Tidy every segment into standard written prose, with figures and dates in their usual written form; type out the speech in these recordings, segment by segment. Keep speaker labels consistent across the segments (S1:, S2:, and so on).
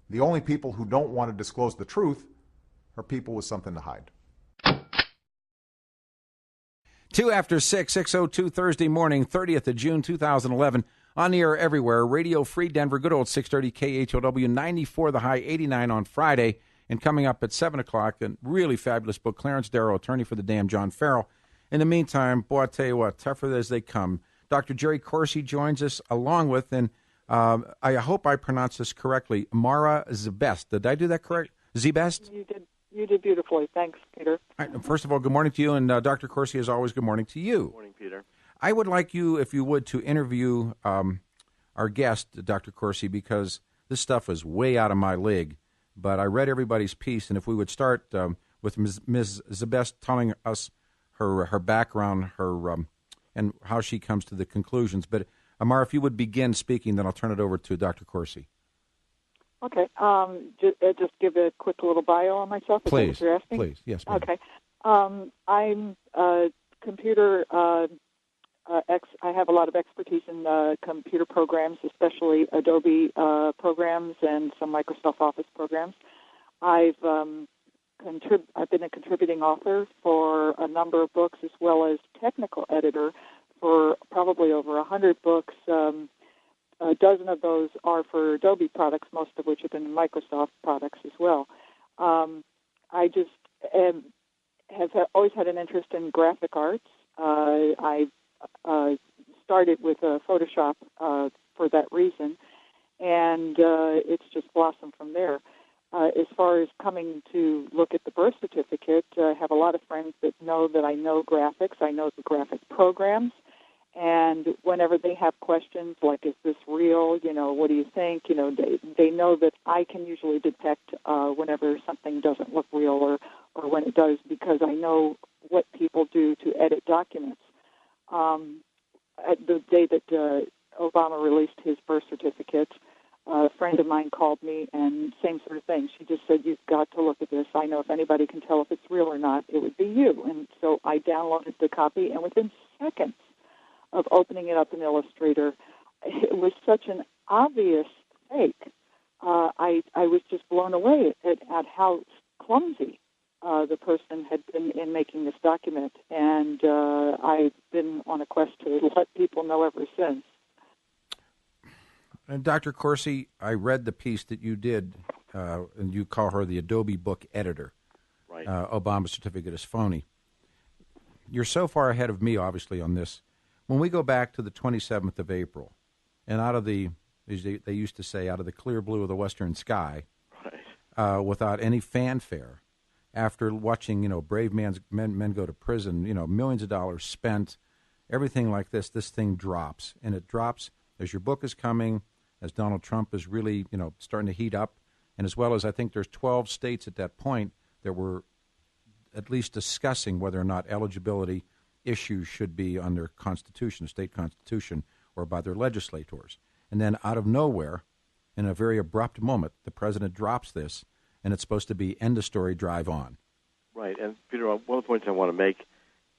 S1: The only people who don't want to disclose the truth are people with something to hide.
S2: 2 after 6, 6:02 Thursday morning, 30th of June, 2011. On the air everywhere, Radio Free Denver, good old 630 KHOW, 94 the high, 89 on Friday. And coming up at 7 o'clock, a really fabulous book, Clarence Darrow, attorney for the damn John Farrell. In the meantime, boy, I tell you what, tougher as they come. Dr. Jerry Corsi joins us along with, and I hope I pronounced this correctly, Mara Zebest. Did I do that correct? Zebest?
S3: You did beautifully. Thanks, Peter.
S2: All right, first of all, good morning to you, and Dr. Corsi, as always, good morning to you.
S4: Good morning, Peter.
S2: I would like you, if you would, to interview our guest, Dr. Corsi, because this stuff is way out of my league. But I read everybody's piece, and if we would start with Ms. Zebest telling us her background, and how she comes to the conclusions. But, Amar, if you would begin speaking, then I'll turn it over to Dr. Corsi.
S3: Okay. Just give a quick little bio on myself.
S2: Please.
S3: Is that what you're asking?
S2: Please. Yes, ma'am.
S3: Okay. I'm a computer I have a lot of expertise in computer programs, especially Adobe programs and some Microsoft Office programs. I've been a contributing author for a number of books, as well as technical editor for probably over 100 books. A dozen of those are for Adobe products, most of which have been Microsoft products as well. I just have always had an interest in graphic arts. I started with Photoshop for that reason, and it's just blossomed from there. As far as coming to look at the birth certificate, I have a lot of friends that know that I know graphics. I know the graphic programs. And whenever they have questions like, is this real? What do you think? They know that I can usually detect whenever something doesn't look real or when it does, because I know what people do to edit documents. At the day that Obama released his birth certificate, a friend of mine called me, and same sort of thing. She just said, you've got to look at this. I know if anybody can tell if it's real or not, it would be you. And so I downloaded the copy, and within seconds of opening it up in Illustrator, it was such an obvious fake. I was just blown away at how clumsy the person had been in making this document, and I've been on a quest to let people know ever since.
S2: And Dr. Corsi, I read the piece that you did, and you call her the Adobe book editor.
S4: Right.
S2: Obama's certificate is phony. You're so far ahead of me, obviously, on this. When we go back to the 27th of April, and out of the, as they used to say, out of the clear blue of the western sky,
S4: right.
S2: Without any fanfare, after watching, brave men go to prison, millions of dollars spent, everything like this thing drops. And it drops as your book is coming, as Donald Trump is really, starting to heat up, and as well as I think there's 12 states at that point that were at least discussing whether or not eligibility issues should be on their constitution, state constitution, or by their legislators. And then out of nowhere, in a very abrupt moment, the president drops this, and it's supposed to be end of story, drive on.
S4: Right. And, Peter, one of the points I want to make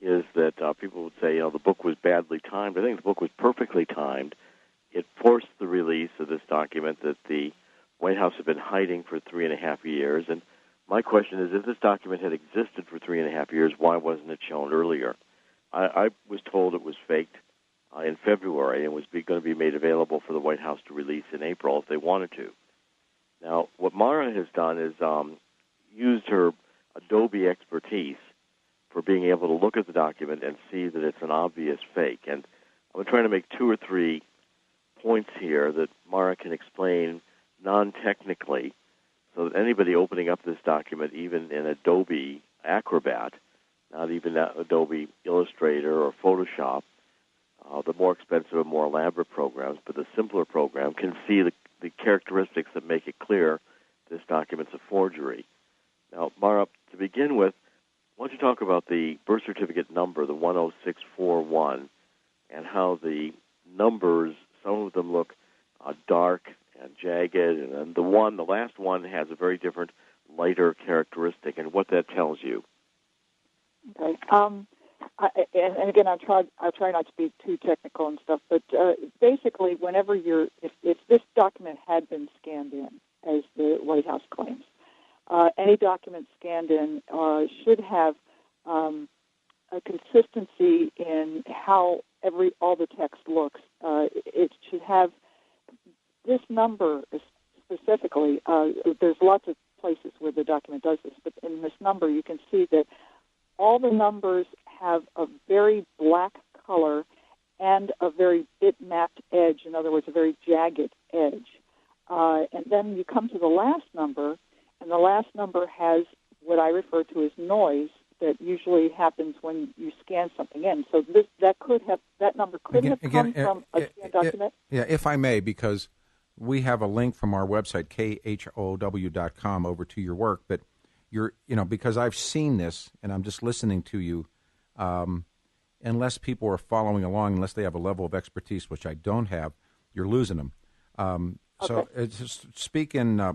S4: is that people would say, the book was badly timed. I think the book was perfectly timed. It forced the release of this document that the White House had been hiding for 3.5 years. And my question is, if this document had existed for 3.5 years, why wasn't it shown earlier? I was told it was faked in February and was going to be made available for the White House to release in April if they wanted to. Now, what Mara has done is used her Adobe expertise for being able to look at the document and see that it's an obvious fake. And I'm trying to make 2 or 3 points here that Mara can explain non-technically so that anybody opening up this document, even in Adobe Acrobat, not even Adobe Illustrator or Photoshop, the more expensive and more elaborate programs, but the simpler program, can see the characteristics that make it clear this document's a forgery. Now, Mara, to begin with, why don't you talk about the birth certificate number, the 10641, and how the numbers, some of them look dark and jagged, and then the last one has a very different, lighter characteristic, and what that tells you.
S3: Okay. And again, I'll try not to be too technical and stuff, but basically, whenever if this document had been scanned in, as the White House claims. Any document scanned in should have a consistency in how all the text looks. It should have this number specifically. There's lots of places where the document does this, but in this number you can see that all the numbers have a very black color and a very bit-mapped edge, in other words, a very jagged edge. And then you come to the last number, and the last number has what I refer to as noise that usually happens when you scan something in. So that number could have come from a scanned document.
S2: Yeah, if I may, because we have a link from our website, khow.com, over to your work, but because I've seen this and I'm just listening to you, unless people are following along, unless they have a level of expertise, which I don't have, you're losing them. So just speak in a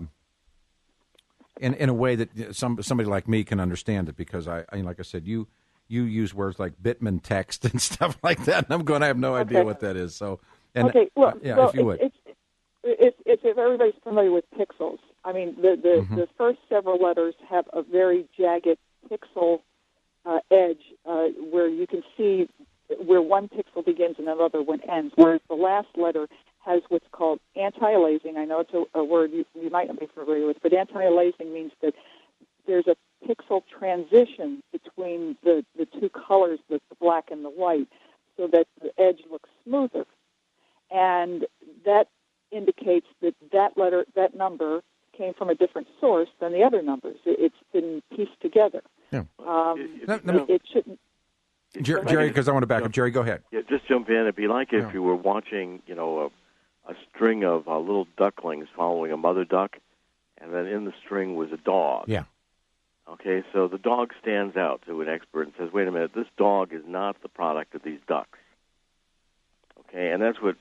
S2: way that somebody like me can understand it, because I like I said, you use words like Bitman text and stuff like that, and I'm going to have no idea what that is. So, if you would.
S3: It's everybody's familiar with pixels. I mean, the first several letters have a very jagged pixel edge where you can see where one pixel begins and another one ends, whereas the last letter has what's called anti-aliasing. I know it's a word you might not be familiar with, but anti-aliasing means that there's a pixel transition between the two colors, the black and the white, so that the edge looks smoother. And that indicates that number came from a different source than the other numbers. It's been pieced together.
S2: Yeah.
S3: It shouldn't.
S2: Jerry, because I want to back up. Jerry, go ahead.
S4: Yeah, just jump in. It'd be like if you were watching, a string of little ducklings following a mother duck, and then in the string was a dog.
S2: Yeah.
S4: Okay, so the dog stands out to an expert and says, wait a minute, this dog is not the product of these ducks. Okay, and that's what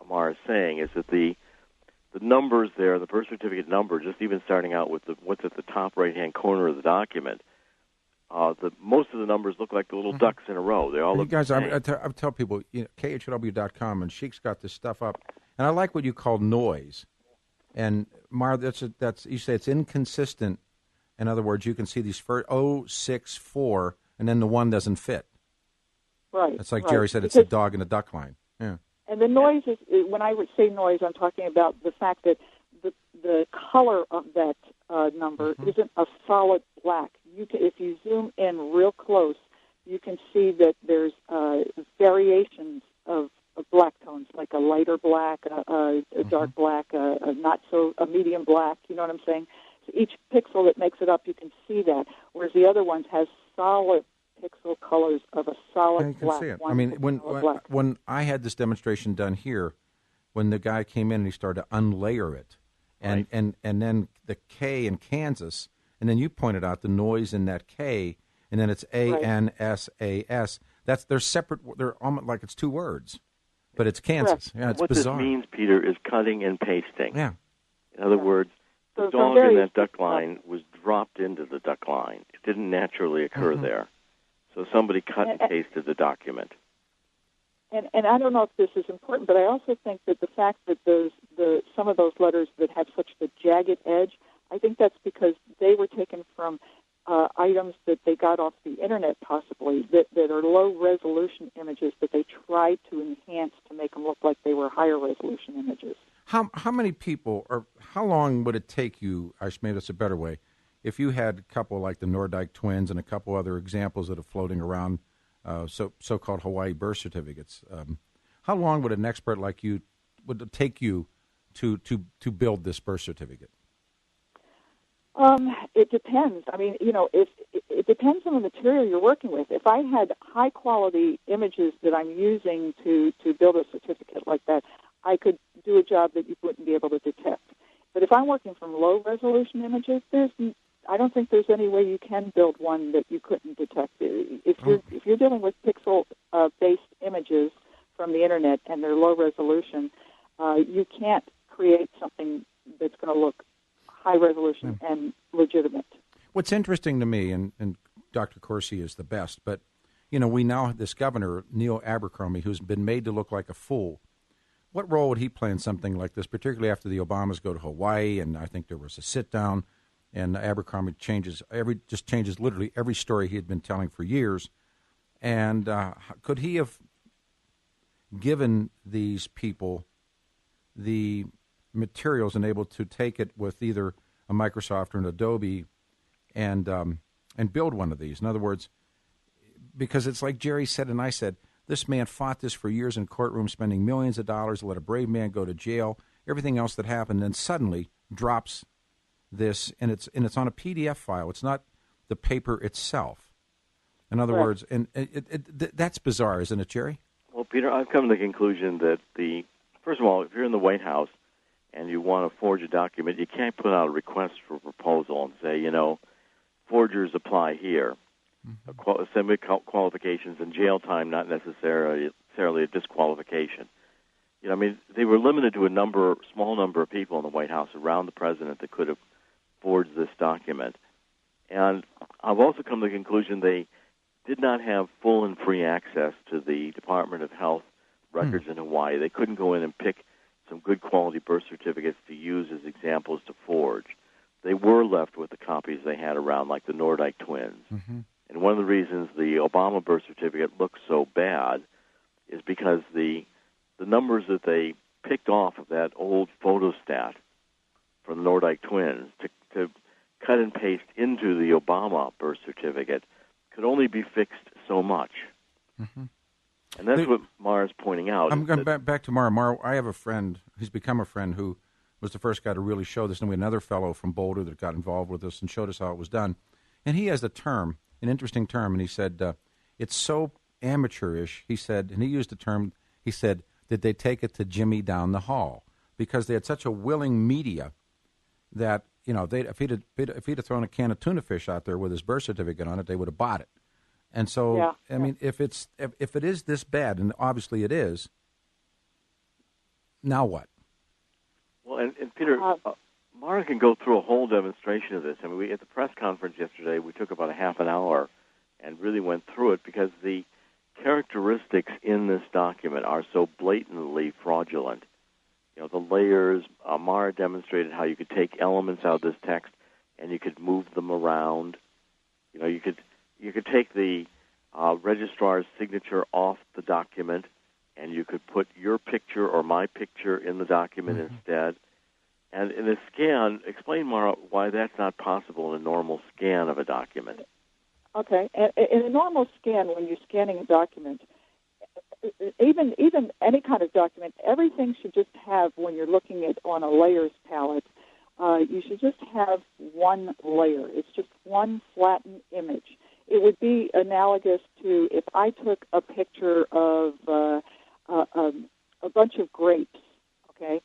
S4: Amar is saying, is that the numbers there, the birth certificate number, just even starting out with what's at the top right-hand corner of the document, most of the numbers look like the little ducks in a row. They all look
S2: guys,
S4: the same.
S2: I tell people, khow.com, and Sheik's got this stuff up, and I like what you call noise. And Mar, that's you say it's inconsistent. In other words, you can see these 064, and then the one doesn't fit.
S3: Right.
S2: It's like Jerry said, it's a dog in a duck line. Yeah.
S3: And the noise is, when I would say noise, I'm talking about the fact that the color of that number isn't a solid black. If you zoom in real close, you can see that there's variations of black tones, like a lighter black, a dark black, a medium black. You know what I'm saying? So each pixel that makes it up, you can see that, whereas the other ones has solid pixel colors of a solid black.
S2: See it. I mean, when I had this demonstration done here, when the guy came in and he started to unlayer it, and then the K in Kansas, and then you pointed out the noise in that K, and then it's ANSAS. They're separate. They're almost like it's two words, but it's Kansas. Yeah, it's
S4: what
S2: bizarre.
S4: What this means, Peter, is cutting and pasting.
S2: Yeah.
S4: In other words, the dog in that duck line was dropped into the duck line. It didn't naturally occur there. So somebody cut and pasted the document.
S3: And I don't know if this is important, but I also think that the fact that some of those letters that have such the jagged edge, I think that's because they were taken from items that they got off the Internet, possibly, that are low-resolution images that they tried to enhance to make them look like they were higher-resolution images.
S2: How many people, or how long would it take you, maybe that's a better way, if you had a couple like the Nordyke twins and a couple other examples that are floating around, so-called Hawaii birth certificates, how long would an expert like you, would it take you to build this birth certificate?
S3: It depends. I mean, if it depends on the material you're working with. If I had high-quality images that I'm using to build a certificate like that, I could do a job that you wouldn't be able to detect. But if I'm working from low-resolution images, I don't think there's any way you can build one that you couldn't detect. If you're dealing with pixel-based images from the Internet and they're low-resolution, you can't create something that's going to look high-resolution and legitimate.
S2: What's interesting to me, and Dr. Corsi is the best, but, we now have this governor, Neil Abercrombie, who's been made to look like a fool. what role would he play in something like this, particularly after the Obamas go to Hawaii, and I think there was a sit-down, and Abercrombie changes literally every story he had been telling for years. And could he have given these people the materials and able to take it with either a Microsoft or an Adobe and build one of these? In other words, because it's like Jerry said and I said, this man fought this for years in courtrooms, spending millions of dollars, let a brave man go to jail, everything else that happened, and suddenly drops this, and it's on a PDF file. It's not the paper itself. In other words, and that's bizarre, isn't it, Jerry?
S4: Well, Peter, I've come to the conclusion that first of all, if you're in the White House and you want to forge a document, you can't put out a request for proposal and say, forgers apply here. Semi-qualifications and jail time, not necessarily a disqualification. They were limited to a small number of people in the White House around the president that could have forged this document. And I've also come to the conclusion they did not have full and free access to the Department of Health records in Hawaii. They couldn't go in and pick some good quality birth certificates to use as examples to forge. They were left with the copies they had around, like the Nordyke twins. Mm-hmm. And one of the reasons the Obama birth certificate looks so bad is because the numbers that they picked off of that old photostat from the Nordyke twins to cut and paste into the Obama birth certificate could only be fixed so much. Mm-hmm. And that's what Mara's pointing out.
S2: I'm going back to Mara. Mara, I have a friend who's become a friend who was the first guy to really show this. And we had another fellow from Boulder that got involved with us and showed us how it was done. And he has a term, an interesting term, and he said, it's so amateurish, he said, and he used the term, he said, did they take it to Jimmy down the hall? Because they had such a willing media that, if he'd have thrown a can of tuna fish out there with his birth certificate on it, they would have bought it. And so, I mean, if it is this bad, and obviously it is, now what?
S4: Well, and Peter, Mara can go through a whole demonstration of this. I mean, at the press conference yesterday, we took about a half an hour and really went through it because the characteristics in this document are so blatantly fraudulent. The layers, Mara demonstrated how you could take elements out of this text and you could move them around. You could take the registrar's signature off the document and you could put your picture or my picture in the document instead. And in a scan, explain, Mara, why that's not possible in a normal scan of a document.
S3: Okay. In a normal scan, when you're scanning a document, even any kind of document, everything should just have, when you're looking at on a layers palette, you should just have one layer. It's just one flattened image. It would be analogous to if I took a picture of a bunch of grapes, okay?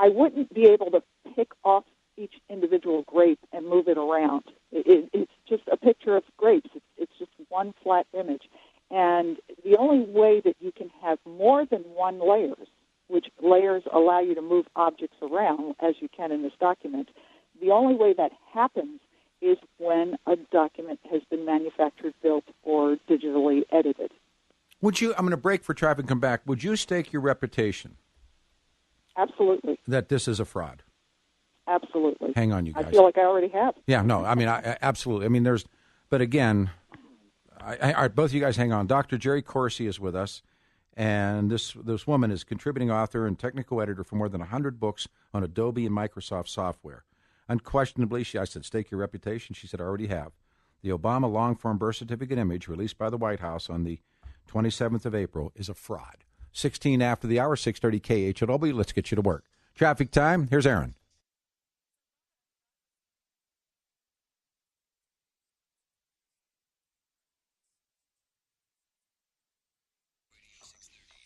S3: I wouldn't be able to pick off each individual grape and move it around. It's just a picture of grapes. It's just one flat image. And the only way that you can have more than one layers, which layers allow you to move objects around, as you can in this document, the only way that happens is when a document has been manufactured, built, or digitally edited.
S2: I'm going to break for traffic and come back. Would you stake your reputation?
S3: Absolutely.
S2: That this is a fraud?
S3: Absolutely.
S2: Hang on, you guys.
S3: I feel like I already have.
S2: Yeah, no, I mean, absolutely. I mean, but again, both of you guys hang on. Dr. Jerry Corsi is with us, and this woman is contributing author and technical editor for more than 100 books on Adobe and Microsoft software. Unquestionably, I said, stake your reputation. She said, I already have. The Obama long-form birth certificate image released by the White House on the 27th of April is a fraud. 16 after the hour, 6:30 KHLW. Let's get you to work. Traffic time. Here's Aaron.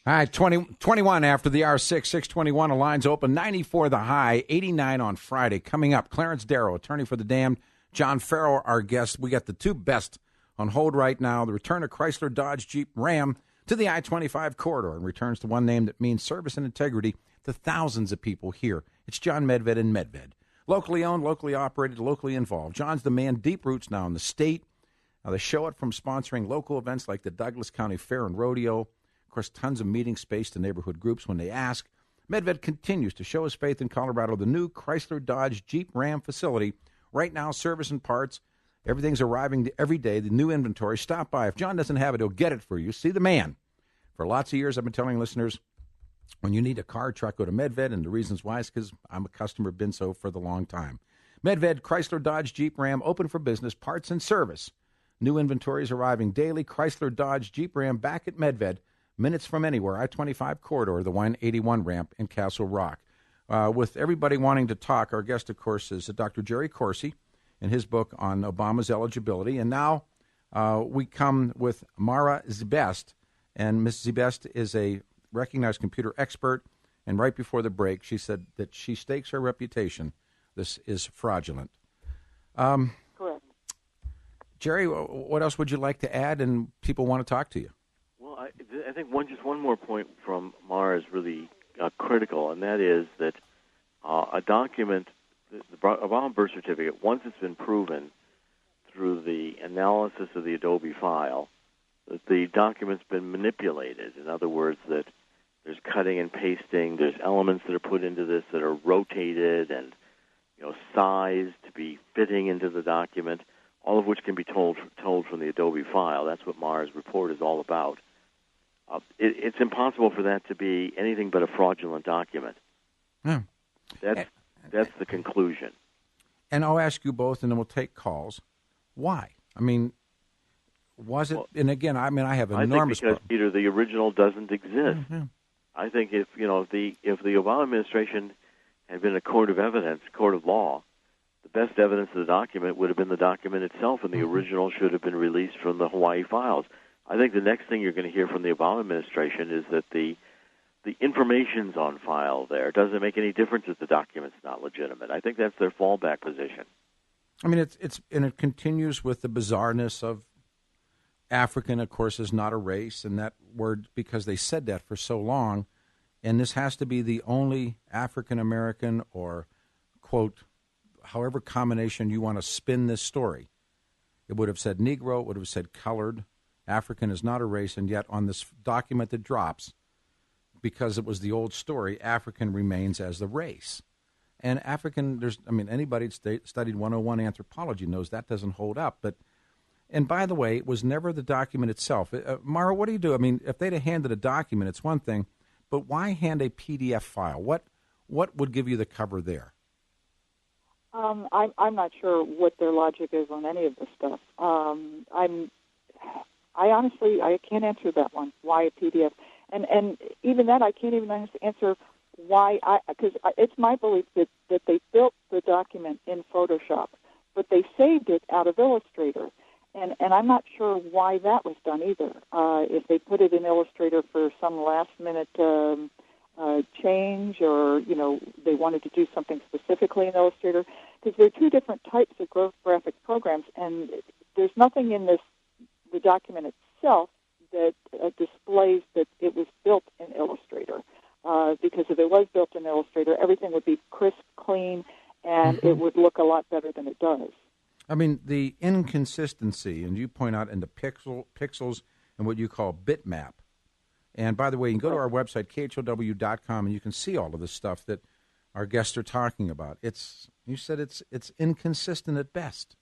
S2: All right, 21 after the hour, 6:21. The lines open. 94 the high, 89 on Friday. Coming up, Clarence Darrow, attorney for the damned. John Farrell, our guest. We got the two best on hold right now. The return of Chrysler, Dodge, Jeep, Ram to the I-25 corridor and returns to one name that means service and integrity to thousands of people here. It's John Medved and Medved. Locally owned, locally operated, locally involved. John's the man, deep roots now in the state. Now, they show it from sponsoring local events like the Douglas County Fair and Rodeo. Of course, tons of meeting space to neighborhood groups when they ask. Medved continues to show his faith in Colorado. The new Chrysler Dodge Jeep Ram facility, right now, service and parts, everything's arriving every day, the new inventory. Stop by. If John doesn't have it, he'll get it for you. See the man. For lots of years, I've been telling listeners, when you need a car or truck, go to Medved, and the reasons why is because I'm a customer, been so for the long time. Medved, Chrysler Dodge Jeep Ram, open for business, parts and service. New inventory is arriving daily. Chrysler Dodge Jeep Ram back at Medved, minutes from anywhere. I-25 corridor, the 181 ramp in Castle Rock. With everybody wanting to talk, our guest, of course, is Dr. Jerry Corsi in his book on Obama's eligibility. And now we come with Mara Zebest. And Ms. Zebest is a recognized computer expert. And right before the break, she said that she stakes her reputation. This is fraudulent.
S3: Correct.
S2: Jerry, what else would you like to add? And people want to talk to you.
S4: Well, I think one more point from Mara is really critical, and that is that a document, the Obama birth certificate, once it's been proven through the analysis of the Adobe file that the document's been manipulated. In other words, that there's cutting and pasting, there's elements that are put into this that are rotated and sized to be fitting into the document, all of which can be told from the Adobe file. That's what Mara's report is all about. It's impossible for that to be anything but a fraudulent document.
S2: Yeah.
S4: That's the conclusion.
S2: And I'll ask you both, and then we'll take calls. Why? I mean, was it? Well, and again, I have an enormous.
S4: I think because Peter, the original doesn't exist.
S2: Mm-hmm.
S4: I think if the Obama administration had been a court of evidence, court of law, the best evidence of the document would have been the document itself, and the original should have been released from the Hawaii files. I think the next thing you're going to hear from the Obama administration is that the information's on file there. It doesn't make any difference if the document's not legitimate. I think that's their fallback position.
S2: I mean, it continues with the bizarreness of African, of course, is not a race, and that word, because they said that for so long, and this has to be the only African-American or, quote, however combination you want to spin this story. It would have said Negro, it would have said colored. African is not a race, and yet on this document that drops, because it was the old story, African remains as the race. And African, anybody that's studied 101 anthropology knows that doesn't hold up. And by the way, it was never the document itself. Mara, what do you do? I mean, if they'd have handed a document, it's one thing, but why hand a PDF file? What would give you the cover there?
S3: I'm not sure what their logic is on any of this stuff. I honestly can't answer that one. Why a PDF? And even that, I can't even answer why. Because it's my belief that they built the document in Photoshop, but they saved it out of Illustrator. And I'm not sure why that was done either. If they put it in Illustrator for some last-minute change, or they wanted to do something specifically in Illustrator, because there are two different types of growth graphic programs, and there's nothing in the document itself that displays that it was built in Illustrator. Because if it was built in Illustrator, everything would be crisp, clean, and it would look a lot better than it does.
S2: I mean, the inconsistency, and you point out in the pixels and what you call bitmap. And by the way, you can go to our website, khow.com, and you can see all of the stuff that our guests are talking about. You said it's inconsistent at best.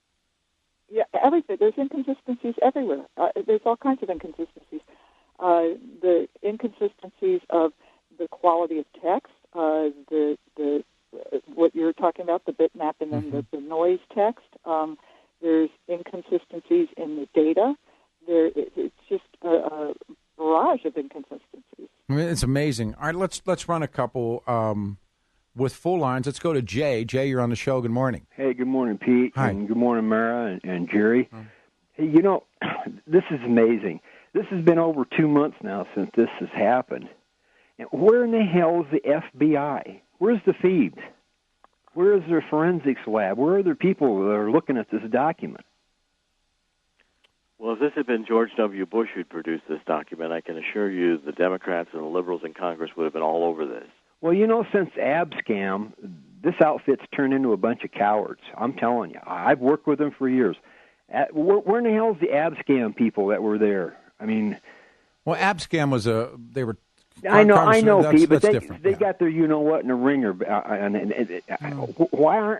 S3: Yeah, everything. There's inconsistencies everywhere. There's all kinds of inconsistencies. The inconsistencies of the quality of text, the what you're talking about, the bitmap, and then the noise text. There's inconsistencies in the data. It's just a barrage of inconsistencies.
S2: I mean, it's amazing. All right, let's run a couple with full lines. Let's go to Jay. Jay, you're on the show. Good morning.
S5: Hey, good morning, Pete.
S2: Hi.
S5: And good morning, Mara and Jerry. Hey, this is amazing. This has been over 2 months now since this has happened. And where in the hell is the FBI? Where's the feeds? Where is their forensics lab? Where are the people that are looking at this document?
S4: Well, if this had been George W. Bush who'd produced this document, I can assure you the Democrats and the liberals in Congress would have been all over this.
S5: Well, since Abscam, this outfit's turned into a bunch of cowards. I'm telling you. I've worked with them for years. Where in the hell is the Abscam people that were there? I mean...
S2: Well, Abscam was they were
S5: I know, Pete, but
S2: that's
S5: they got their you-know-what in a ringer. Why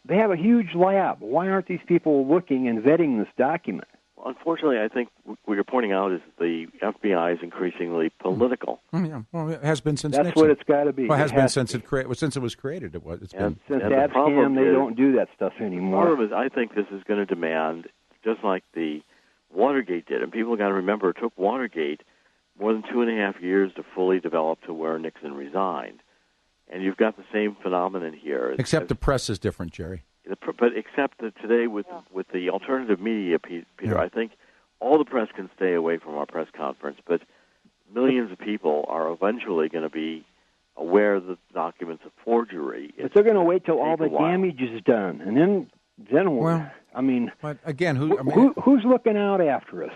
S5: they have a huge lab? Why aren't these people looking and vetting this document?
S4: Well, unfortunately, I think what you're pointing out is the FBI is increasingly political.
S2: Yeah, well, it has been since
S5: That's
S2: Nixon.
S5: what it's got to be.
S2: Well, it has been since it was created. It's been.
S5: Since Abscam, they don't do that stuff anymore.
S4: The problem is, I think this is going to demand, just like the Watergate did, and people got to remember, it took Watergate more than 2.5 years to fully develop to where Nixon resigned. And you've got the same phenomenon here.
S2: Except the press is different, Jerry.
S4: But except that today with the alternative media, Peter, I think all the press can stay away from our press conference, but millions of people are eventually going to be aware that the document's a forgery.
S5: But they're going to wait till all the damage is done, and then
S2: well,
S5: I mean,
S2: but again,
S5: who's looking out after us?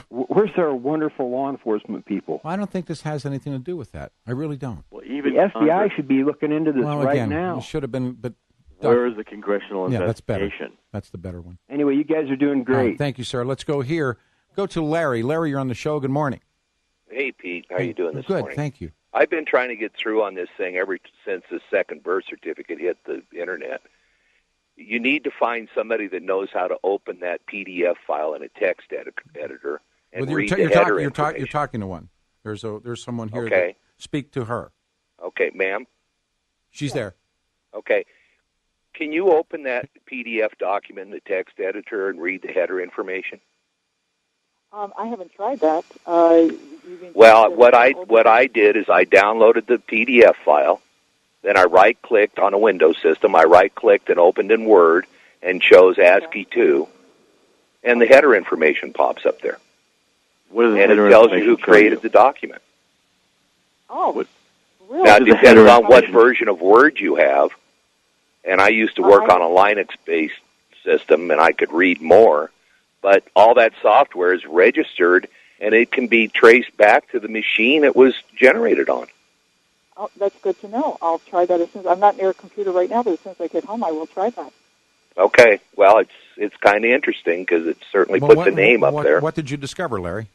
S5: Where's our wonderful law enforcement people?
S2: Well, I don't think this has anything to do with that. I really don't.
S4: Well, even
S5: the FBI should be looking into this
S2: again,
S5: now.
S2: It should have been, but
S4: where is the congressional investigation?
S2: That's better. That's the better one.
S5: Anyway, you guys are doing great.
S2: Thank you, sir. Let's go here. Go to Larry. Larry, you're on the show. Good morning.
S6: Hey, Pete. How are you doing this morning?
S2: Good, thank you.
S6: I've been trying to get through on this thing ever since the second birth certificate hit the Internet. You need to find somebody that knows how to open that PDF file in a text editor and read the header information.
S2: You're talking to one. There's someone here.
S6: Okay.
S2: Speak to her.
S6: Okay, ma'am.
S2: She's there.
S6: Okay. Can you open that PDF document in the text editor and read the header information?
S3: I haven't tried that.
S6: Well, what I did is I downloaded the PDF file. Then I right-clicked on a Windows system. I right-clicked and opened in Word and chose ASCII 2, and the header information pops up there.
S4: And
S6: it tells you who created the document.
S3: Oh, really?
S6: Now, it depends on what version of Word you have. And I used to work on a Linux-based system, and I could read more. But all that software is registered, and it can be traced back to the machine it was generated on.
S3: Oh, that's good to know. I'll try that as soon as I'm not near a computer right now, but as soon as I get home, I will try that.
S6: Okay. Well, it's kind of interesting because it certainly puts a name up there.
S2: What did you discover, Larry?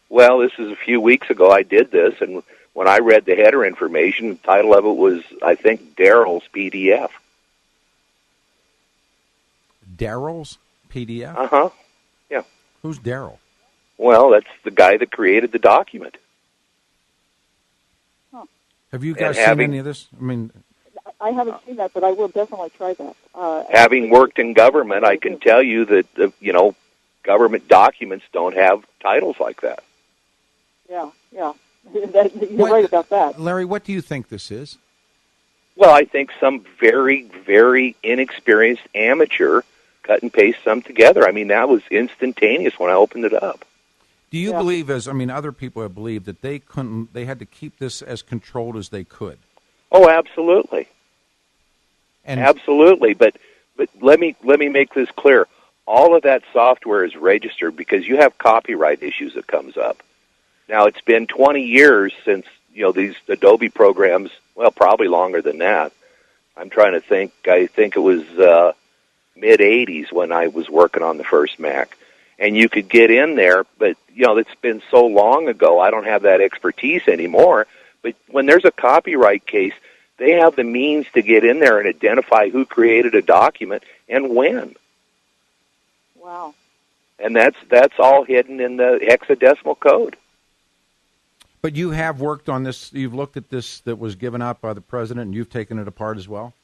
S6: Well, this is a few weeks ago I did this, and when I read the header information, the title of it was, I think, Daryl's PDF.
S2: Daryl's PDF?
S6: Uh-huh. Yeah.
S2: Who's Daryl?
S6: Well, that's the guy that created the document.
S3: Huh.
S2: Have you guys seen any of this? I mean,
S3: I haven't seen that, but I will definitely try that.
S6: Having worked in government, I can tell you that, government documents don't have titles like that.
S3: Yeah. You're right about that.
S2: Larry, what do you think this is?
S6: Well, I think some very, very inexperienced amateur cut and paste some together. I mean, that was instantaneous when I opened it up.
S2: Do you believe, other people have believed that they had to keep this as controlled as they could?
S6: Oh, absolutely. Absolutely. But let me make this clear. All of that software is registered because you have copyright issues that comes up. Now, it's been 20 years since, these Adobe programs, well, probably longer than that. I'm trying to think. I think it was mid-'80s when I was working on the first Mac. And you could get in there, but, it's been so long ago, I don't have that expertise anymore. But when there's a copyright case, they have the means to get in there and identify who created a document and when.
S3: Wow.
S6: And that's all hidden in the hexadecimal code.
S2: But you have worked on this, you've looked at this that was given out by the president, and you've taken it apart as well?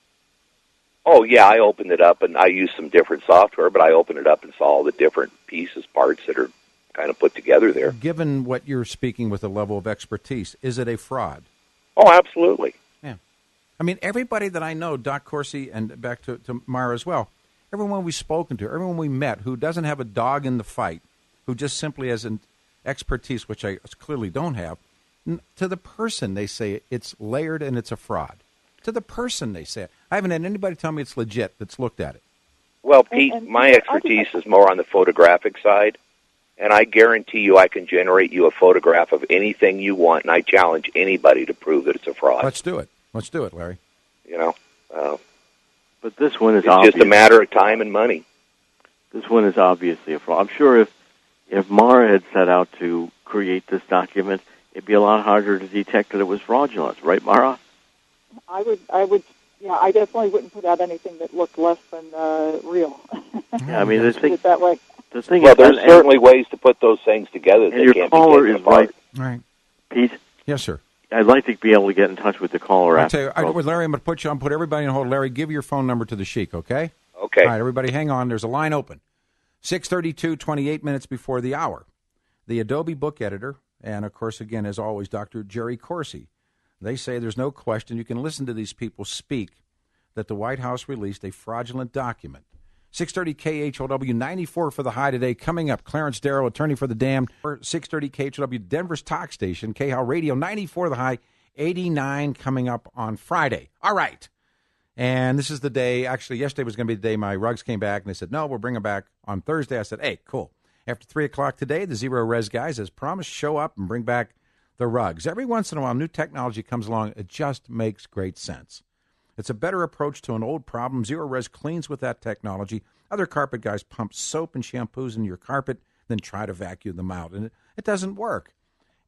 S6: Oh, yeah, I opened it up, and I used some different software, but I opened it up and saw all the different pieces, parts that are kind of put together there.
S2: Given what you're speaking with a level of expertise, is it a fraud?
S6: Oh, absolutely.
S2: Yeah. I mean, everybody that I know, Doc Corsi, and back to Myra as well, everyone we've spoken to, everyone we met who doesn't have a dog in the fight, who just simply has an expertise, which I clearly don't have, to the person they say it's layered and it's a fraud. To the person they say it. I haven't had anybody tell me it's legit that's looked at it.
S6: Well, Pete, my expertise is more on the photographic side, and I guarantee you I can generate you a photograph of anything you want, and I challenge anybody to prove that it's a fraud.
S2: Let's do it. Let's do it, Larry.
S4: But this one is
S6: it's just a matter of time and money.
S4: This one is obviously a fraud. I'm sure if Mara had set out to create this document, it'd be a lot harder to detect that it was fraudulent, right, Mara?
S3: I would, yeah, I definitely wouldn't put out anything that looked less than real.
S4: Yeah, I mean,
S3: Put it that way.
S4: The thing
S6: Well,
S4: is,
S6: there's certainly ways to put those things together that
S4: your
S6: can't
S4: caller
S6: be taken
S4: is
S6: apart.
S2: Right.
S4: Pete?
S2: Yes, sir.
S4: I'd like to be able to get in touch with the caller
S2: I'll
S4: after.
S2: tell you, Larry, I'm going to put you on, put everybody on hold. Larry, give your phone number to the Sheik, okay?
S6: Okay.
S2: All right, everybody, hang on. There's a line open. 6:32, 28 minutes before the hour. The Adobe book editor, and, of course, again, as always, Dr. Jerry Corsi. They say there's no question you can listen to these people speak that the White House released a fraudulent document. 630 KHOW 94 for the high today. Coming up, Clarence Darrow, attorney for the damned. 630 KHOW, Denver's talk station, KHOW Radio 94 the high, 89 coming up on Friday. All right. And this is the day, actually, yesterday was going to be the day my rugs came back, and they said, no, we'll bring them back on Thursday. I said, hey, cool. After 3 o'clock today, the Zero Res guys, as promised, show up and bring back the rugs. Every once in a while, new technology comes along. It just makes great sense. It's a better approach to an old problem. Zero Res cleans with that technology. Other carpet guys pump soap and shampoos in your carpet, then try to vacuum them out. And it doesn't work.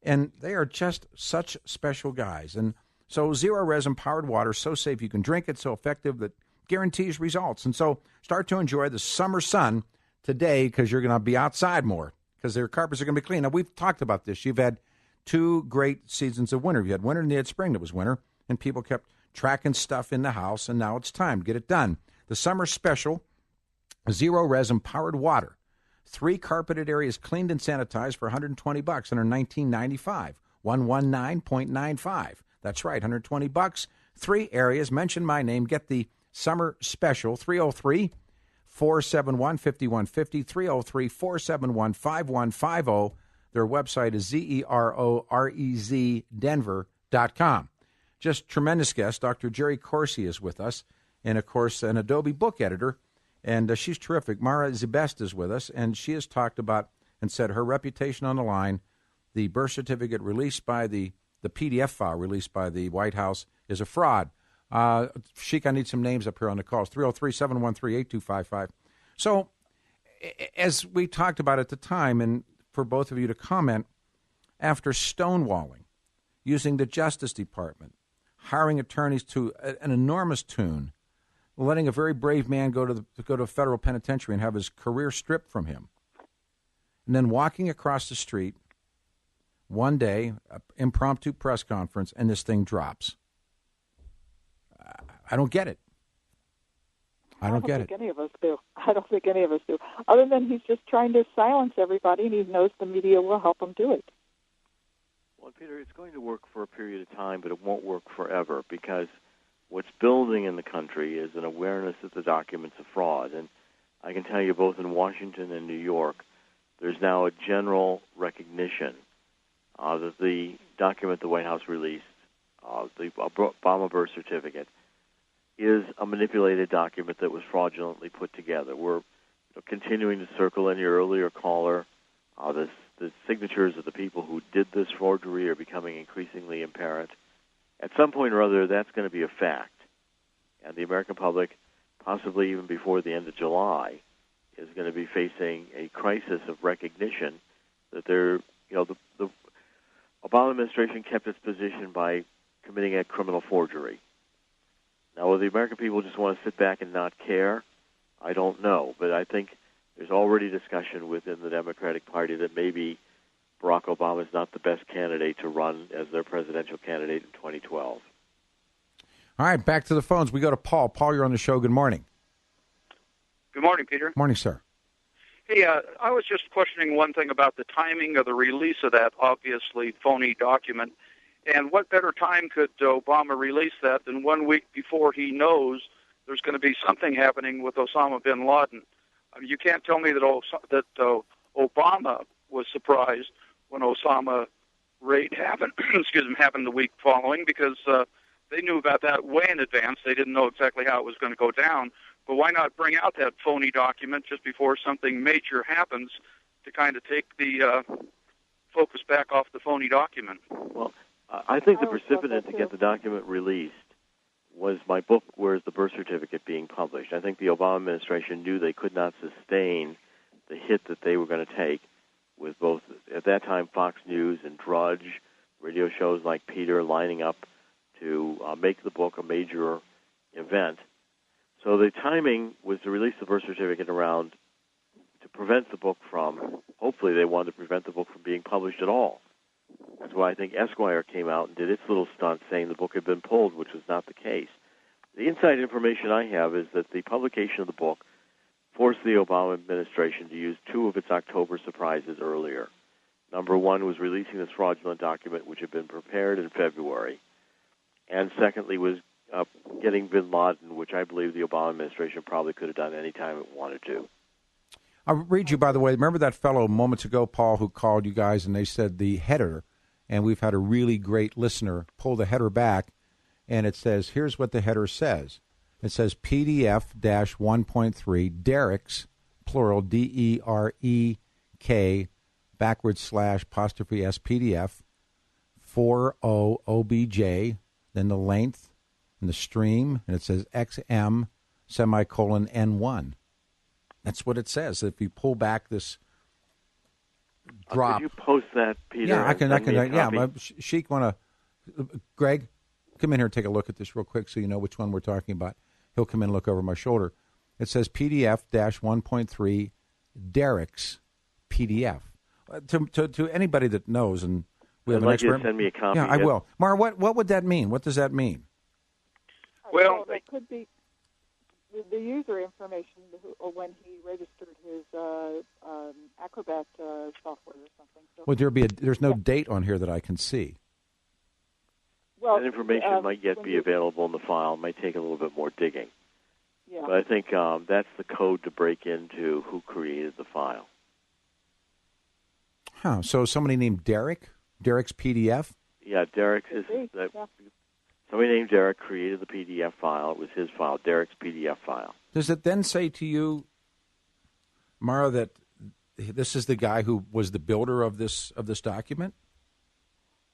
S2: And they are just such special guys. And so Zero Res empowered water, so safe you can drink it, so effective that guarantees results. And so start to enjoy the summer sun today because you're going to be outside more because their carpets are going to be clean. Now, we've talked about this. You've had 2 great seasons of winter. You had winter and you had spring that was winter, and people kept tracking stuff in the house, and now it's time to get it done. The summer special, Zero Res empowered water. 3 carpeted areas cleaned and sanitized for $120 under $19.95. 119.95. That's right, $120. 3 areas. Mention my name. Get the summer special. 303-471-5150. 303-471-5150. Their website is ZEROREZ Denver.com. Just tremendous guest. Dr. Jerry Corsi is with us, and, of course, an Adobe book editor, and she's terrific. Mara Zebest is with us, and she has talked about and said her reputation on the line, the birth certificate released by the PDF file released by the White House is a fraud. Sheik, I need some names up here on the calls. 303-713-8255. So, as we talked about at the time, and for both of you to comment, after stonewalling, using the Justice Department, hiring attorneys to an enormous tune, letting a very brave man go to a federal penitentiary and have his career stripped from him, and then walking across the street one day, an impromptu press conference, and this thing drops. I don't get it. I don't get it.
S3: Any of us do. I don't think any of us do. Other than he's just trying to silence everybody, and he knows the media will help him do it.
S4: Well, Peter, it's going to work for a period of time, but it won't work forever because what's building in the country is an awareness that the document's a fraud. And I can tell you both in Washington and New York, there's now a general recognition that the document the White House released, the Obama birth certificate, is a manipulated document that was fraudulently put together. We're continuing to circle in your earlier caller. The signatures of the people who did this forgery are becoming increasingly apparent. At some point or other, that's going to be a fact. And the American public, possibly even before the end of July, is going to be facing a crisis of recognition that the Obama administration kept its position by committing a criminal forgery. Now, whether the American people just want to sit back and not care, I don't know. But I think there's already discussion within the Democratic Party that maybe Barack Obama is not the best candidate to run as their presidential candidate in 2012.
S2: All right, back to the phones. We go to Paul. Paul, you're on the show. Good morning.
S7: Good morning, Peter.
S2: Morning, sir.
S7: Hey, I was just questioning one thing about the timing of the release of that obviously phony document. And what better time could Obama release that than 1 week before he knows there's going to be something happening with Osama bin Laden? I mean, you can't tell me that Obama was surprised when Osama raid happened. Happened the week following because they knew about that way in advance. They didn't know exactly how it was going to go down. But why not bring out that phony document just before something major happens to kind of take the focus back off the phony document?
S4: Well, I think the precipitant to get the document released was my book, Where's the Birth Certificate, being published. I think the Obama administration knew they could not sustain the hit that they were going to take with both, at that time, Fox News and Drudge, radio shows like Peter lining up to make the book a major event. So the timing was to release the birth certificate around to prevent the book from, hopefully they wanted to prevent the book from being published at all. That's why I think Esquire came out and did its little stunt saying the book had been pulled, which was not the case. The inside information I have is that the publication of the book forced the Obama administration to use two of its October surprises earlier. Number one was releasing this fraudulent document, which had been prepared in February. And secondly was getting bin Laden, which I believe the Obama administration probably could have done any time it wanted to.
S2: I'll read you, by the way. Remember that fellow moments ago, Paul, who called you guys and they said the header, and we've had a really great listener pull the header back, and it says, here's what the header says. It says PDF-1.3, Derek's, plural, D-E-R-E-K, / apostrophe S PDF, 40 OBJ, then the length and the stream, and it says XM, semicolon, N1. That's what it says. If you pull back this drop.
S4: Could you post that, Peter?
S2: Yeah, I can.
S4: Yeah,
S2: Sheik, want to? Greg, come in here and take a look at this real quick so you know which one we're talking about. He'll come in and look over my shoulder. It says PDF-1.3, Derek's PDF. To anybody that knows, and we have
S4: I'd
S2: an
S4: like
S2: expert.
S4: you to send me a copy.
S2: Yeah, I will. Mara, what would that mean? What does that mean?
S7: Well,
S3: it could be the user information when he registered his Acrobat software or something. So,
S2: Would there's no date on here that I can see.
S3: well,
S4: That information might yet be available in the file. It might take a little bit more digging.
S3: Yeah.
S4: But I think that's the code to break into who created the file.
S2: Huh. So somebody named Derek? Derek's PDF?
S4: Yeah, Derek is somebody named Derek created the PDF file. It was his file, Derek's PDF file.
S2: Does it then say to you, Mara, that this is the guy who was the builder of this document?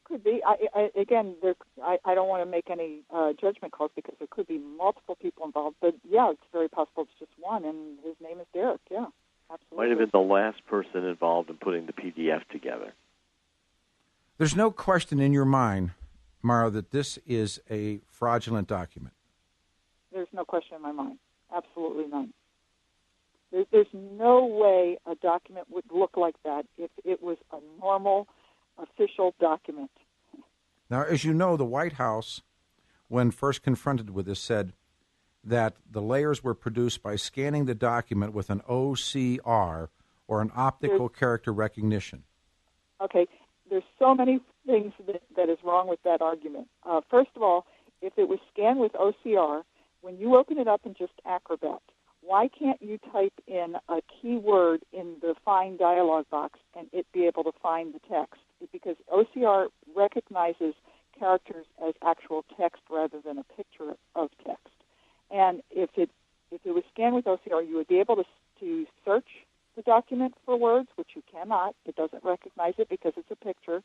S3: Could be. I don't want to make any judgment calls because there could be multiple people involved. But, yeah, it's very possible it's just one, and his name is Derek, yeah. Absolutely.
S4: Might have been the last person involved in putting the PDF together.
S2: There's no question in your mind, Mara, that this is a fraudulent document.
S3: There's no question in my mind. Absolutely none. There's no way a document would look like that if it was a normal official document.
S2: Now, as you know, the White House, when first confronted with this, said that the layers were produced by scanning the document with an OCR, or an optical character recognition.
S3: Okay, there's so many things that is wrong with that argument. First of all, if it was scanned with OCR, when you open it up in just Acrobat, why can't you type in a keyword in the Find dialog box and it be able to find the text? Because OCR recognizes characters as actual text rather than a picture of text. And if it was scanned with OCR, you would be able to search the document for words, which you cannot. It doesn't recognize it because it's a picture.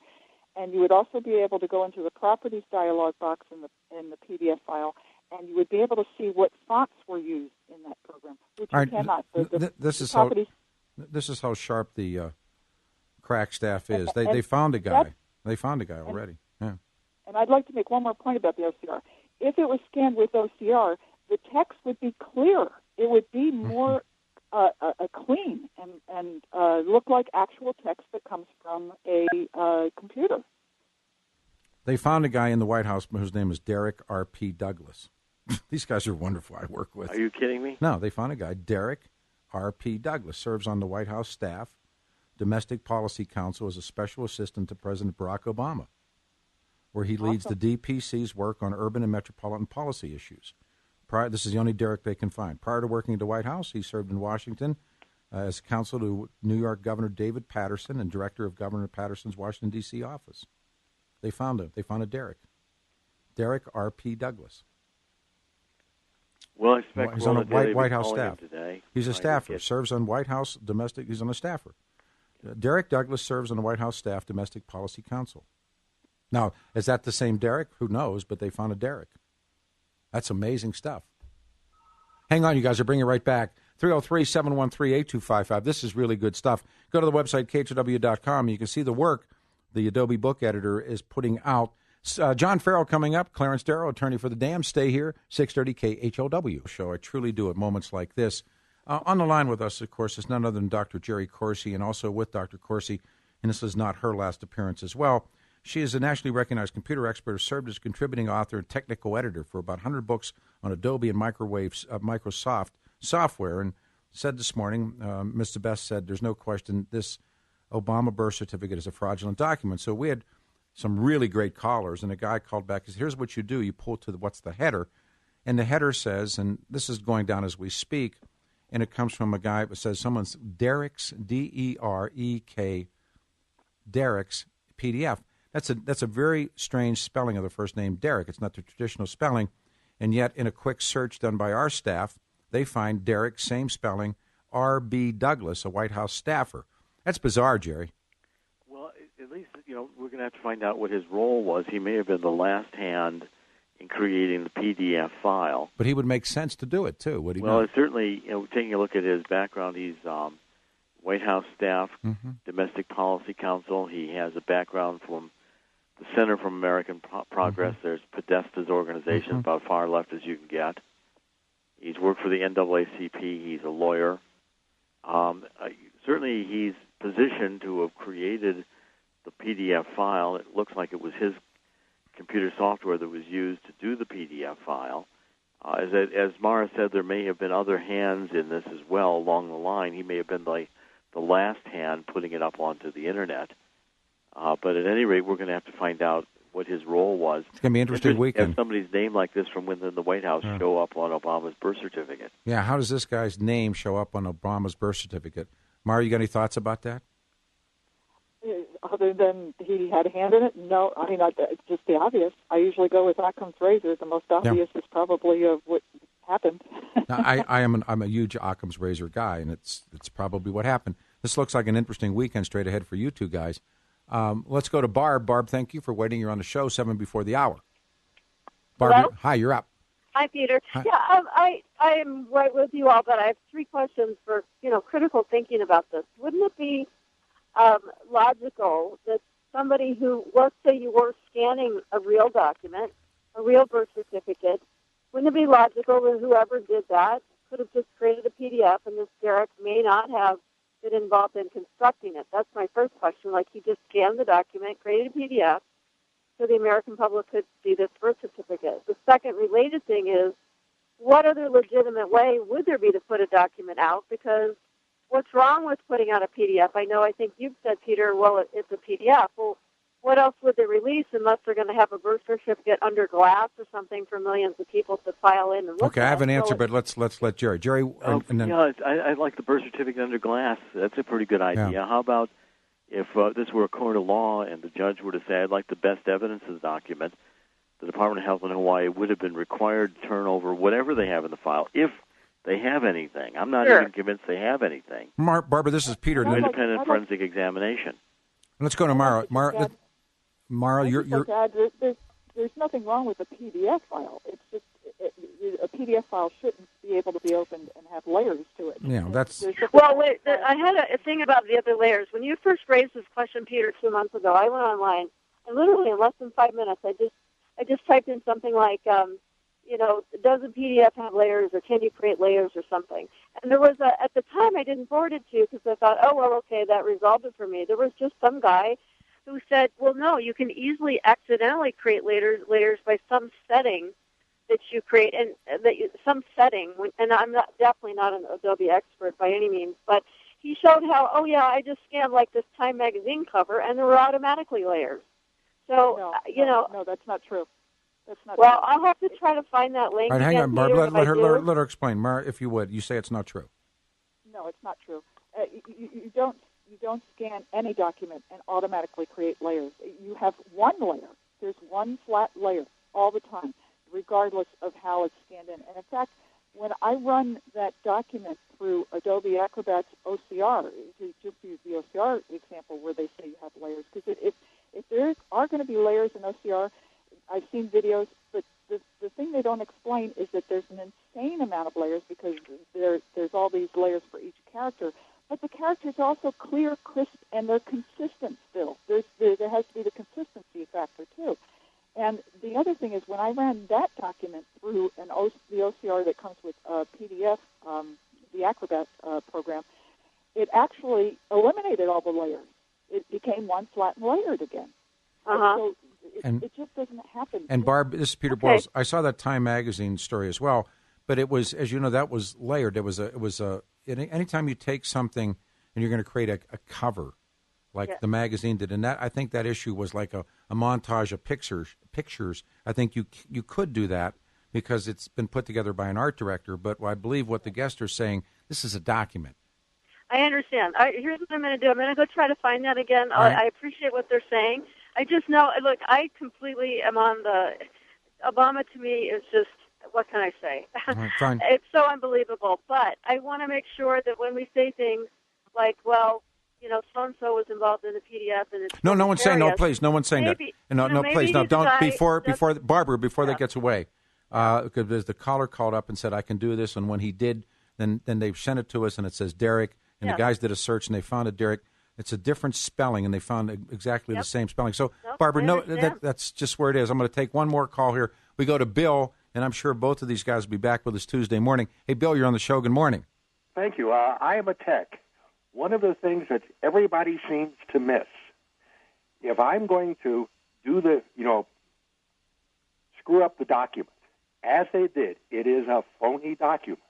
S3: And you would also be able to go into the Properties dialog box in the PDF file, and you would be able to see what fonts were used in that program, which you cannot.
S2: This is how sharp the crack staff is. They found a guy. They found a guy already. Yeah.
S3: And I'd like to make one more point about the OCR. If it was scanned with OCR, the text would be clearer. It would be more clean and look like actual text that comes from a computer.
S2: They found a guy in the White House whose name is Derek R.P. Douglas. These guys are wonderful. I work with.
S4: Are you kidding me?
S2: No, they found a guy, Derek R.P. Douglas, serves on the White House staff, Domestic Policy Council, as a special assistant to President Barack Obama, where he leads the DPC's work on urban and metropolitan policy issues. This is the only Derek they can find. Prior to working at the White House, he served in Washington as counsel to New York Governor David Patterson and director of Governor Patterson's Washington, D.C. office. They found him. They found a Derek R.P. Douglas.
S4: Well, I expect
S2: he's on a White House staff.
S4: Today.
S2: He's a staffer. Serves on White House domestic. He's on a staffer. Derek Douglas serves on the White House staff, Domestic Policy Council. Now, is that the same Derek? Who knows? But they found a Derek. That's amazing stuff. Hang on, you guys. I'll bring you right back. 303-713-8255. This is really good stuff. Go to the website, KHOW.com. You can see the work the Adobe book editor, is putting out. John Farrell coming up, Clarence Darrow, attorney for the Dam. Stay here, 630 KHOW. Show I truly do at moments like this. On the line with us, of course, is none other than Dr. Jerry Corsi, and also with Dr. Corsi, and this is not her last appearance as well. She is a nationally recognized computer expert who served as contributing author and technical editor for about 100 books on Adobe and Microsoft software, and said this morning, Ms. Zebest said, there's no question this Obama birth certificate is a fraudulent document. So we had some really great callers, and a guy called back and said, here's what you do. You pull to what's the header, and the header says, and this is going down as we speak, and it comes from a guy that says someone's Derek's, D-E-R-E-K, Derek's PDF. That's a very strange spelling of the first name, Derek. It's not the traditional spelling, and yet in a quick search done by our staff, they find Derek, same spelling, R.B. Douglas, a White House staffer. That's bizarre, Jerry.
S4: Well, at least, we're going to have to find out what his role was. He may have been the last hand in creating the PDF file.
S2: But he would make sense to do it, too, would he
S4: Well,
S2: not?
S4: it's certainly, taking a look at his background, he's White House staff, Domestic Policy Council. He has a background from the Center for American Progress. There's Podesta's organization, about far left as you can get. He's worked for the NAACP. He's a lawyer. Certainly, he's positioned to have created the PDF file. It looks like it was his computer software that was used to do the PDF file. As Mara said, there may have been other hands in this as well along the line. He may have been the last hand putting it up onto the Internet. But at any rate, we're going to have to find out what his role was.
S2: It's going to be an interesting weekend.
S4: Have somebody's name like this from within the White House show up on Obama's birth certificate.
S2: Yeah, how does this guy's name show up on Obama's birth certificate? Mara, you got any thoughts about that?
S3: Other than he had a hand in it? No, I mean, it's just the obvious. I usually go with Occam's razor. The most obvious is probably of what happened.
S2: Now, I'm a huge Occam's razor guy, and it's probably what happened. This looks like an interesting weekend straight ahead for you two guys. Let's go to Barb. Barb, thank you for waiting. You're on the show 7 before the hour. Barb,
S8: Hello?
S2: Hi, you're up.
S8: Hi, Peter.
S2: Hi.
S8: Yeah, I am right with you all, but I have 3 questions for critical thinking about this. Wouldn't it be logical that somebody who, let's say you were scanning a real document, a real birth certificate, wouldn't it be logical that whoever did that could have just created a PDF, and this Derek may not have been involved in constructing it? That's my first question. Like, he just scanned the document, created a PDF, so the American public could see this birth certificate. The second related thing is, what other legitimate way would there be to put a document out? Because what's wrong with putting out a PDF? I think you've said, Peter, well, it's a PDF. Well, what else would they release unless they're going to have a birth certificate under glass or something for millions of people to file in and look at?
S2: Okay, I have an answer, but let's let Jerry. Jerry, and then...
S4: Yeah, I like the birth certificate under glass. That's a pretty good idea.
S2: Yeah.
S4: How about if this were a court of law and the judge were to say, I'd like the best evidence of the document, the Department of Health in Hawaii would have been required to turn over whatever they have in the file, if they have anything. I'm not even convinced they have anything.
S2: Barbara, this is Peter.
S4: An independent forensic examination.
S2: Let's go to Mara. Mara, you're...
S3: There's nothing wrong with a PDF file. It's just a PDF file shouldn't be able to be opened and have layers to it.
S2: Yeah, that's...
S8: Well, wait, I had a thing about the other layers. When you first raised this question, Peter, 2 months ago, I went online, and literally in less than 5 minutes, I just typed in something like, does a PDF have layers, or can you create layers or something? And there was at the time I didn't forward it to you because I thought, oh, well, okay, that resolved it for me. There was just some guy who said, well, no, you can easily accidentally create layers by some setting that you create, and some setting, and I'm definitely not an Adobe expert by any means, but he showed how, I just scanned like this Time magazine cover, and there were automatically layers. So,
S3: No, that's not true. That's not
S8: well,
S3: true.
S8: I'll have to try to find that link.
S2: All right, hang
S8: again,
S2: on, Barb.
S8: Peter,
S2: Let her explain. Mara, if you would, you say it's not true.
S3: No, it's not true. You don't scan any document and automatically create layers. You have one layer. There's one flat layer all the time, regardless of how it's scanned in. And in fact, when I run that document through Adobe Acrobat's OCR, to just use the OCR example where they say you have layers, because if there are going to be layers in OCR, I've seen videos, but the thing they don't explain is that there's an insane amount of layers because there's all these layers for each character. but the characters are also clear, crisp, and they're consistent still. There has to be the consistency factor, too. And the other thing is, when I ran that document through the OCR that comes with PDF, the Acrobat program, it actually eliminated all the layers. It became one flat and layered again. So it just doesn't happen.
S2: And Barb, this is Peter Boyles. I saw that Time Magazine story as well, but it was, as you know, that was layered. It was anytime you take something and you're going to create a cover, like the magazine did, and that, I think that issue was like a montage of pictures. I think you could do that because it's been put together by an art director, but I believe what the guests are saying, this is a document.
S8: I understand. Here's what I'm going to do. I'm going to go try to find that again.
S2: Right.
S8: I appreciate what they're saying. I just know, look, I completely am on the, Obama to me is just, what can I say?
S2: Right, fine.
S8: It's so unbelievable. But I want to make sure that when we say things like, well, you know, so-and-so was involved in the PDF and it's...
S2: No one's saying, no, please, no one's saying
S8: maybe,
S2: that. No, please, no, don't, before Barbara, before that gets away, because the caller called up and said, I can do this, and when he did, then they've sent it to us, and it says Derek, and the guys did a search, and they found it, Derek. It's a different spelling, and they found exactly the same spelling. So, Barbara, that's just where it is. I'm going to take one more call here. We go to Bill, and I'm sure both of these guys will be back with us Tuesday morning. Hey, Bill, you're on the show. Good morning.
S9: Thank you. I am a tech. One of the things that everybody seems to miss, if I'm going to do screw up the document, as they did, it is a phony document.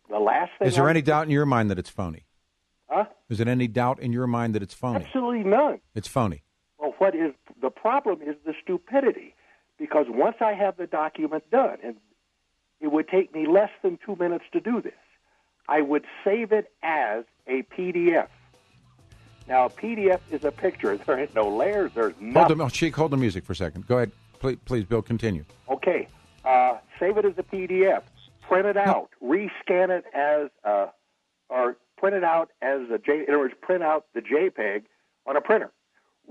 S9: The last thing...
S2: Is there any doubt in your mind that it's phony?
S9: Huh?
S2: Is there any doubt in your mind that it's phony?
S9: Absolutely none.
S2: It's phony.
S9: Well, what is the problem is the stupidity, because once I have the document done, and it would take me less than 2 minutes to do this, I would save it as a PDF. Now, a PDF is a picture. There ain't no layers. There's nothing.
S2: Hold the music for a second. Go ahead. Please, Bill, continue.
S9: Okay. Save it as a PDF. Print it out. Rescan it as or print it out as a in other words, print out the JPEG on a printer.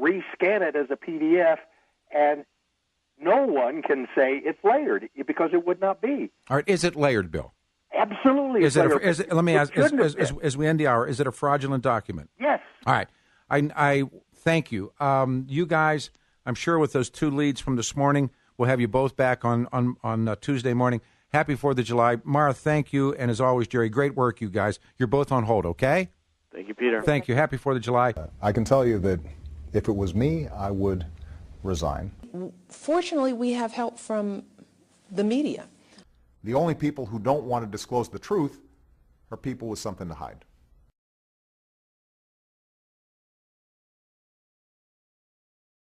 S9: Rescan it as a PDF, and no one can say it's layered because it would not be.
S2: All right. Is it layered, Bill?
S9: Absolutely.
S2: Let me ask, as we end the hour, is it a fraudulent document?
S9: Yes.
S2: All right. I thank you. You guys, I'm sure with those two leads from this morning, we'll have you both back on Tuesday morning. Happy 4th of July. Mara, thank you. And as always, Jerry, great work, you guys. You're both on hold, okay?
S4: Thank you, Peter.
S2: Thank you. Happy 4th of July.
S1: I can tell you that if it was me, I would resign.
S10: Fortunately, we have help from the media.
S1: The only people who don't want to disclose the truth are people with something to hide.